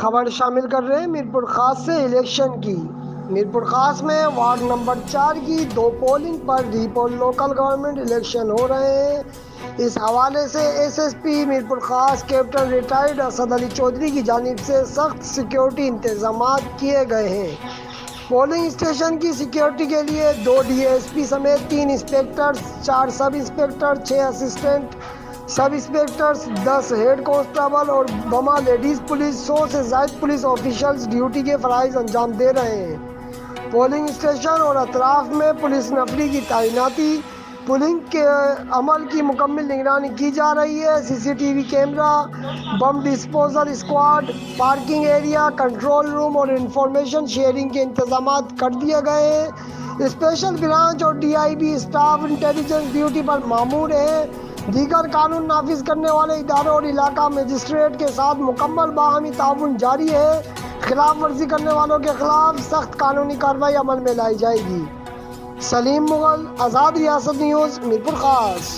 خبر شامل کر رہے ہیں میرپور خاص سے الیکشن کی۔ میرپور خاص میں وارڈ نمبر 4 کی 2 پولنگ پر ری پول لوکل گورنمنٹ الیکشن ہو رہے ہیں۔ اس حوالے سے ایس ایس پی میرپور خاص کیپٹن ریٹائرڈ اسد علی چودھری کی جانب سے سخت سیکیورٹی انتظامات کیے گئے ہیں۔ پولنگ اسٹیشن کی سیکیورٹی کے لیے 2 ڈی ایس پی سمیت 3 انسپیکٹرز، 4 سب انسپیکٹر، 6 اسسٹنٹ سب انسپیکٹرز، 10 ہیڈ کانسٹیبل اور بما لیڈیز پولیس، 100 سے زائد پولیس آفیشلز ڈیوٹی کے فرائض انجام دے رہے ہیں۔ پولنگ اسٹیشن اور اطراف میں پولیس نفری کی تعیناتی، پولنگ کے عمل کی مکمل نگرانی کی جا رہی ہے۔ C C T V camera, bomb disposal squad, parking area, control room اور انفارمیشن شیئرنگ کے انتظامات کر دیے گئے ہیں۔ اسپیشل برانچ اور D I B staff intelligence duty پر مامور ہیں۔ دیگر قانون نافذ کرنے والے اداروں اور علاقہ مجسٹریٹ کے ساتھ مکمل باہمی تعاون جاری ہے۔ خلاف ورزی کرنے والوں کے خلاف سخت قانونی کارروائی عمل میں لائی جائے گی۔ سلیم مغل، آزاد ریاست نیوز، میرپور خاص۔